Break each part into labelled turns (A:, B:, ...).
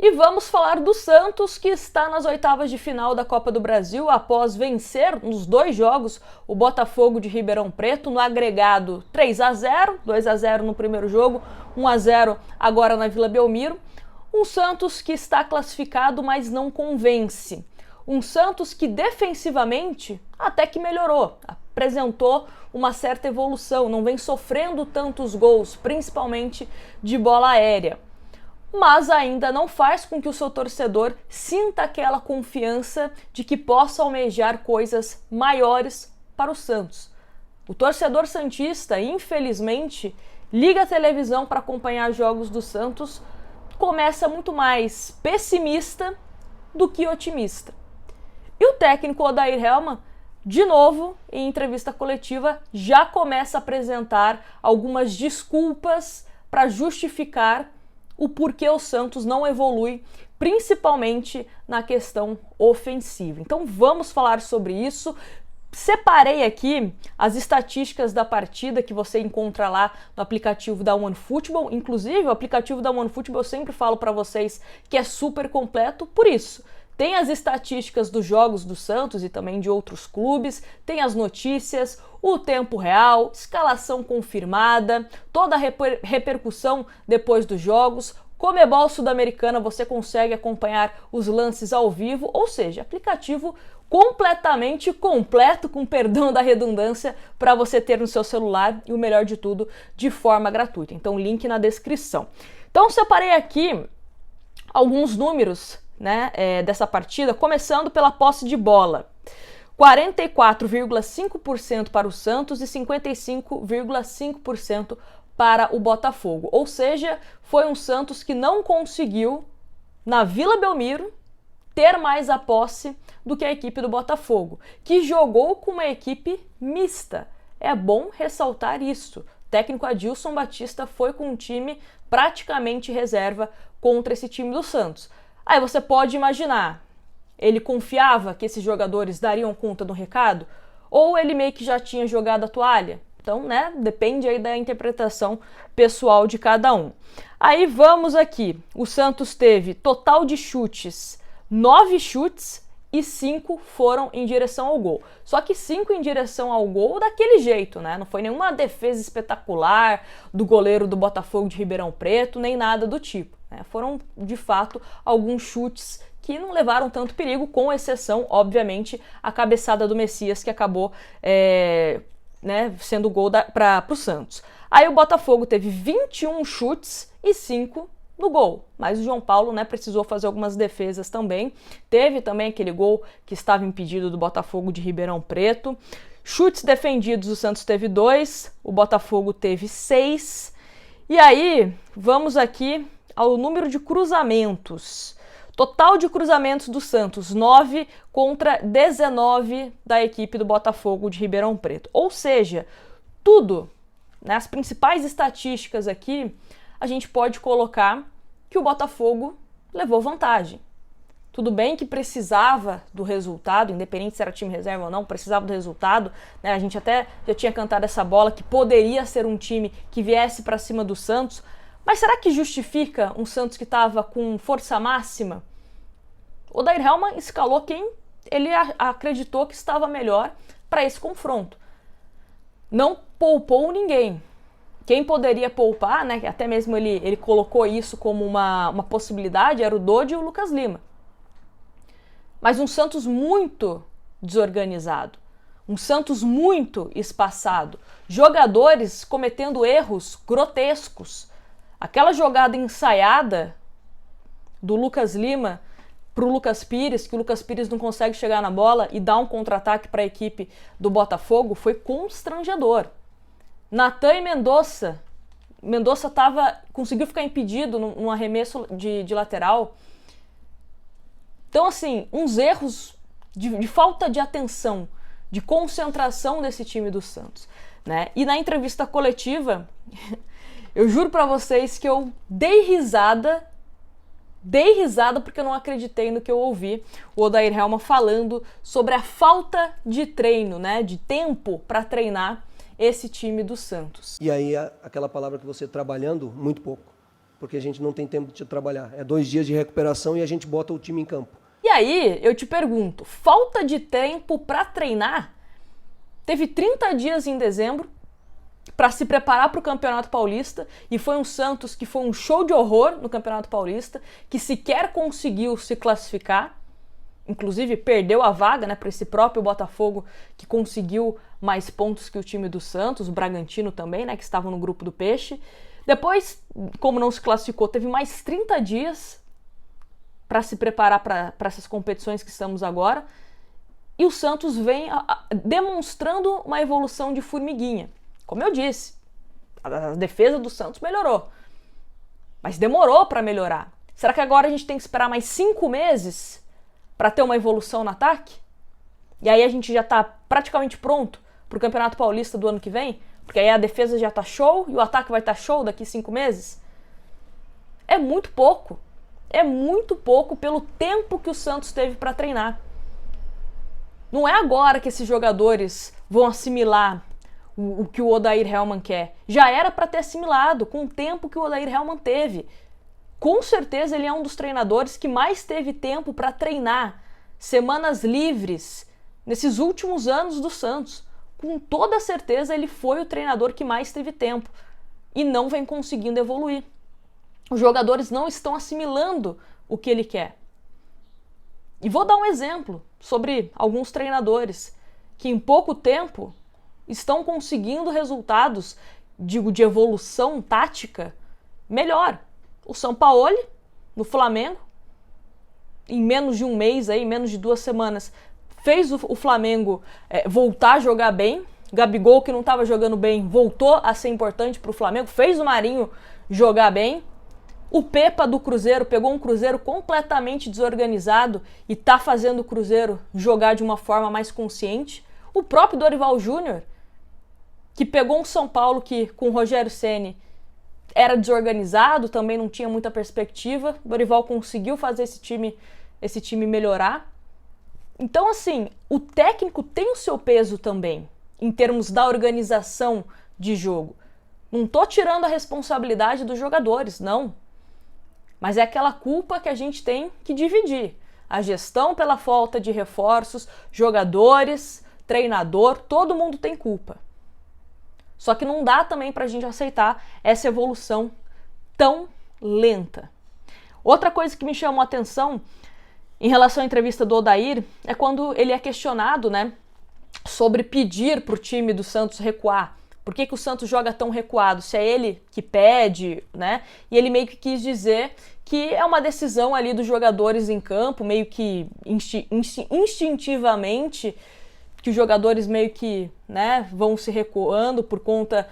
A: E vamos falar do Santos, que está nas oitavas de final da Copa do Brasil após vencer nos 2 jogos o Botafogo de Ribeirão Preto no agregado 3-0, 2-0 no primeiro jogo, 1-0 agora na Vila Belmiro. Um Santos que está classificado, mas não convence. Um Santos que defensivamente até que melhorou, apresentou uma certa evolução, não vem sofrendo tantos gols, principalmente de bola aérea. Mas ainda não faz com que o seu torcedor sinta aquela confiança de que possa almejar coisas maiores para o Santos. O torcedor santista, infelizmente, liga a televisão para acompanhar jogos do Santos, começa muito mais pessimista do que otimista. E o técnico Odair Hellmann, de novo, em entrevista coletiva, já começa a apresentar algumas desculpas para justificar o porquê o Santos não evolui, principalmente na questão ofensiva. Então vamos falar sobre isso. Separei aqui as estatísticas da partida que você encontra lá no aplicativo da OneFootball. Inclusive, o aplicativo da OneFootball eu sempre falo para vocês que é super completo por isso. Tem as estatísticas dos jogos do Santos e também de outros clubes, tem as notícias, o tempo real, escalação confirmada, toda a repercussão depois dos jogos. Comebol Sul-Americana, você consegue acompanhar os lances ao vivo, ou seja, aplicativo completamente completo, com perdão da redundância, para você ter no seu celular e o melhor de tudo, de forma gratuita. Então, link na descrição. Então, separei aqui alguns números, né, dessa partida, começando pela posse de bola. 44,5% para o Santos e 55,5% para o Botafogo. Ou seja, foi um Santos que não conseguiu, na Vila Belmiro, ter mais a posse do que a equipe do Botafogo, que jogou com uma equipe mista. É bom ressaltar isso. O técnico Adilson Batista foi com um time praticamente reserva contra esse time do Santos. Aí você pode imaginar, ele confiava que esses jogadores dariam conta do recado? Ou ele meio que já tinha jogado a toalha? Então, né, depende aí da interpretação pessoal de cada um. Aí vamos aqui, o Santos teve total de chutes, 9 chutes e 5 foram em direção ao gol. Só que 5 em direção ao gol daquele jeito, né? Não foi nenhuma defesa espetacular do goleiro do Botafogo de Ribeirão Preto, nem nada do tipo. Foram, de fato, alguns chutes que não levaram tanto perigo, com exceção, obviamente, a cabeçada do Messias, que acabou sendo gol para o Santos. Aí o Botafogo teve 21 chutes e 5 no gol, mas o João Paulo, precisou fazer algumas defesas também. Teve também aquele gol que estava impedido do Botafogo de Ribeirão Preto. Chutes defendidos, o Santos teve 2, o Botafogo teve 6. E aí, vamos aqui ao número de cruzamentos. Total de cruzamentos do Santos, 9 contra 19 da equipe do Botafogo de Ribeirão Preto. Ou seja, tudo, as principais estatísticas aqui, a gente pode colocar que o Botafogo levou vantagem. Tudo bem que precisava do resultado, independente se era time reserva ou não, precisava do resultado, A gente até já tinha cantado essa bola que poderia ser um time que viesse para cima do Santos. Mas será que justifica um Santos que estava com força máxima? O Odair Hellmann escalou quem ele acreditou que estava melhor para esse confronto. Não poupou ninguém. Quem poderia poupar, até mesmo ele colocou isso como uma possibilidade, era o Dodi e o Lucas Lima. Mas um Santos muito desorganizado. Um Santos muito espaçado. Jogadores cometendo erros grotescos. Aquela jogada ensaiada do Lucas Lima para o Lucas Pires, que o Lucas Pires não consegue chegar na bola e dá um contra-ataque para a equipe do Botafogo, foi constrangedor. Natan e Mendonça conseguiu ficar impedido num arremesso de lateral. Então, assim, uns erros de falta de atenção, de concentração desse time do Santos, E na entrevista coletiva, eu juro pra vocês que eu dei risada porque eu não acreditei no que eu ouvi o Odair Hellmann falando sobre a falta de treino, de tempo para treinar esse time do Santos.
B: E aí aquela palavra que você trabalhando muito pouco. porque a gente não tem tempo de trabalhar. É 2 dias de recuperação e a gente bota o time em campo.
A: E aí, eu te pergunto, falta de tempo para treinar? Teve 30 dias em dezembro para se preparar para o Campeonato Paulista e foi um Santos que foi um show de horror no Campeonato Paulista, que sequer conseguiu se classificar, inclusive perdeu a vaga, né, para esse próprio Botafogo, que conseguiu mais pontos que o time do Santos, o Bragantino também, né, que estava no grupo do Peixe. Depois, como não se classificou, teve mais 30 dias para se preparar para essas competições que estamos agora, e o Santos vem demonstrando uma evolução de formiguinha. Como eu disse, a defesa do Santos melhorou, mas demorou para melhorar. Será que agora a gente tem que esperar mais 5 meses para ter uma evolução no ataque? E aí a gente já está praticamente pronto para o Campeonato Paulista do ano que vem? Porque aí a defesa já está show e o ataque vai estar show daqui 5 meses? É muito pouco. É muito pouco pelo tempo que o Santos teve para treinar. Não é agora que esses jogadores vão assimilar o que o Odair Hellmann quer. Já era para ter assimilado com o tempo que o Odair Hellmann teve. Com certeza ele é um dos treinadores que mais teve tempo para treinar, semanas livres, nesses últimos anos do Santos. Com toda certeza ele foi o treinador que mais teve tempo e não vem conseguindo evoluir. Os jogadores não estão assimilando o que ele quer. E vou dar um exemplo sobre alguns treinadores que em pouco tempo estão conseguindo resultados, digo, de evolução tática melhor. O Sampaoli, no Flamengo, em menos de um mês, aí, em menos de 2 semanas, fez o Flamengo voltar a jogar bem. Gabigol, que não estava jogando bem, voltou a ser importante para o Flamengo, fez o Marinho jogar bem. O Pepa do Cruzeiro pegou um Cruzeiro completamente desorganizado e está fazendo o Cruzeiro jogar de uma forma mais consciente. O próprio Dorival Júnior, que pegou um São Paulo que, com o Rogério Ceni, era desorganizado, também não tinha muita perspectiva. O Dorival conseguiu fazer esse time melhorar. Então, assim, o técnico tem o seu peso também, em termos da organização de jogo. Não tô tirando a responsabilidade dos jogadores, não. Mas é aquela culpa que a gente tem que dividir. A gestão pela falta de reforços, jogadores, treinador, todo mundo tem culpa. Só que não dá também pra gente aceitar essa evolução tão lenta. Outra coisa que me chamou a atenção em relação à entrevista do Odair é quando ele é questionado, né, sobre pedir pro time do Santos recuar. Por que o Santos joga tão recuado? Se é ele que pede, né? E ele meio que quis dizer que é uma decisão ali dos jogadores em campo, meio que instintivamente, que os jogadores meio que, né, vão se recuando por conta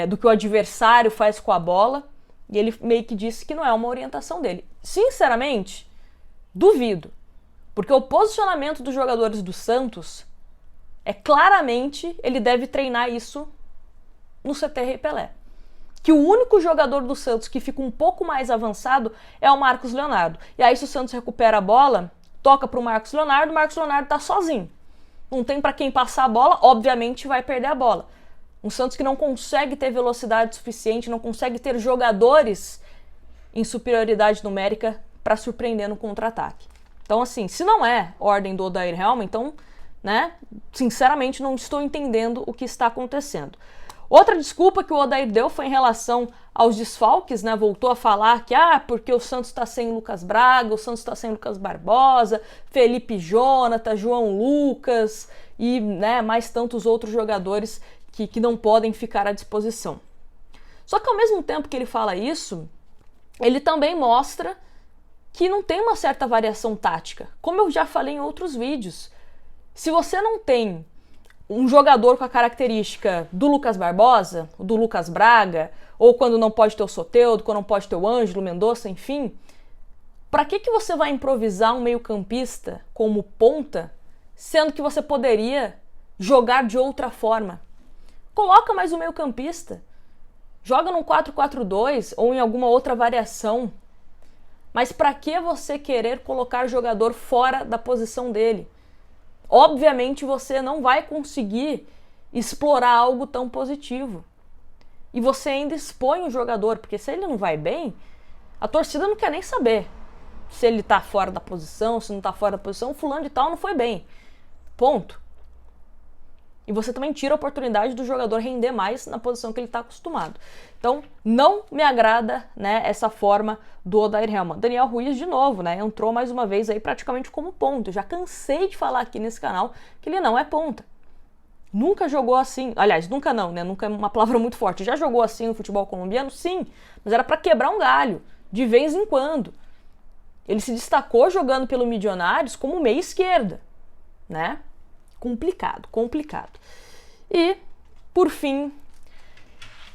A: do que o adversário faz com a bola. E ele meio que disse que não é uma orientação dele. Sinceramente, duvido. Porque o posicionamento dos jogadores do Santos é claramente, ele deve treinar isso no CT Rei Pelé. Que o único jogador do Santos que fica um pouco mais avançado é o Marcos Leonardo. E aí se o Santos recupera a bola, toca pro Marcos Leonardo tá sozinho. Não tem para quem passar a bola, obviamente vai perder a bola. Um Santos que não consegue ter velocidade suficiente, não consegue ter jogadores em superioridade numérica para surpreender no contra-ataque. Então, assim, se não é ordem do Odair Hellmann, então, né, sinceramente não estou entendendo o que está acontecendo. Outra desculpa que o Odair deu foi em relação aos desfalques, né? Voltou a falar que, porque o Santos está sem Lucas Braga, o Santos está sem Lucas Barbosa, Felipe Jonathan, João Lucas e, né, mais tantos outros jogadores que não podem ficar à disposição. Só que ao mesmo tempo que ele fala isso, ele também mostra que não tem uma certa variação tática. Como eu já falei em outros vídeos, se você não tem um jogador com a característica do Lucas Barbosa, do Lucas Braga, ou quando não pode ter o Soteldo, quando não pode ter o Ângelo Mendonça, enfim, para que você vai improvisar um meio-campista como ponta, sendo que você poderia jogar de outra forma? Coloca mais um meio-campista, joga num 4-4-2 ou em alguma outra variação. Mas para que você querer colocar jogador fora da posição dele? Obviamente você não vai conseguir explorar algo tão positivo. E você ainda expõe o jogador, porque se ele não vai bem, A torcida não quer nem saber se ele tá fora da posição, se não tá fora da posição, fulano de tal não foi bem. Ponto. E você também tira a oportunidade do jogador render mais na posição que ele está acostumado. Então, não me agrada, né, essa forma do Odair Hellmann. Daniel Ruiz, de novo, né, entrou mais uma vez aí praticamente como ponta. Eu já cansei de falar aqui nesse canal que ele não é ponta. Nunca jogou assim. Aliás, nunca não, né? Nunca é uma palavra muito forte. Já jogou assim no futebol colombiano? Sim. Mas era para quebrar um galho, de vez em quando. Ele se destacou jogando pelo Millonarios como meia esquerda, né? Complicado. E, por fim,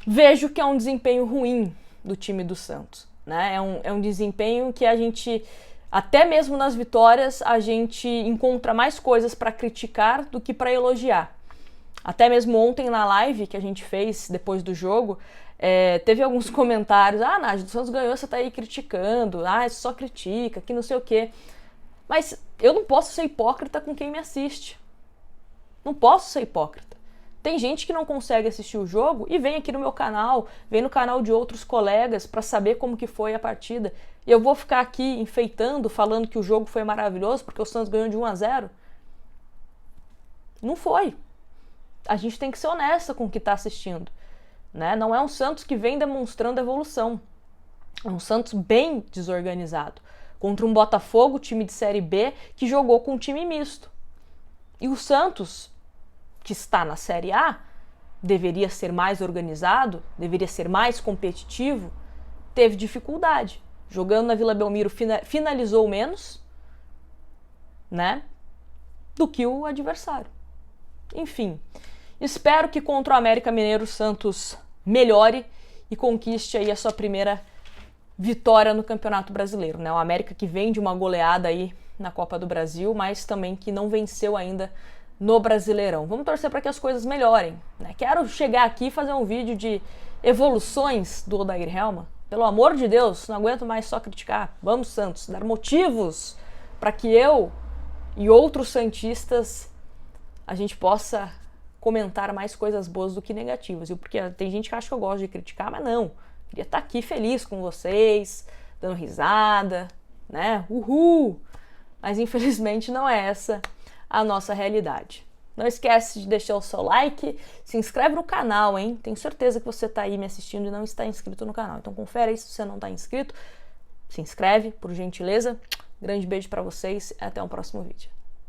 A: vejo que é um desempenho ruim do time do Santos, né? É um desempenho que a gente, até mesmo nas vitórias, a gente encontra mais coisas para criticar do que para elogiar. Até mesmo ontem na live que a gente fez depois do jogo, teve alguns comentários, Nádia, o Santos ganhou, você tá aí criticando, você só critica, que não sei o quê. Mas eu não posso ser hipócrita com quem me assiste. Não posso ser hipócrita. Tem gente que não consegue assistir o jogo e vem aqui no meu canal, vem no canal de outros colegas para saber como que foi a partida. E eu vou ficar aqui enfeitando, falando que o jogo foi maravilhoso porque o Santos ganhou de 1-0. Não foi. A gente tem que ser honesta com o que está assistindo, né? Não é um Santos que vem demonstrando evolução. É um Santos bem desorganizado. Contra um Botafogo, time de Série B, que jogou com um time misto. E o Santos, que está na Série A, deveria ser mais organizado, deveria ser mais competitivo, teve dificuldade. Jogando na Vila Belmiro, finalizou menos, né, do que o adversário. Enfim, espero que contra o América Mineiro o Santos melhore e conquiste aí a sua primeira vitória no Campeonato Brasileiro, né? O América que vem de uma goleada aí na Copa do Brasil, mas também que não venceu ainda no Brasileirão. Vamos torcer para que as coisas melhorem, né? Quero chegar aqui e fazer um vídeo de evoluções do Odair Hellmann. Pelo amor de Deus, não aguento mais só criticar. Vamos, Santos, dar motivos para que eu e outros santistas a gente possa comentar mais coisas boas do que negativas. Porque tem gente que acha que eu gosto de criticar, mas não. Queria estar aqui feliz com vocês, dando risada, né? Uhul! Mas infelizmente não é essa a nossa realidade. Não esquece de deixar o seu like, se inscreve no canal, hein? Tenho certeza que você está aí me assistindo e não está inscrito no canal. Então confere aí se você não está inscrito. Se inscreve, por gentileza. Grande beijo para vocês e até o próximo vídeo.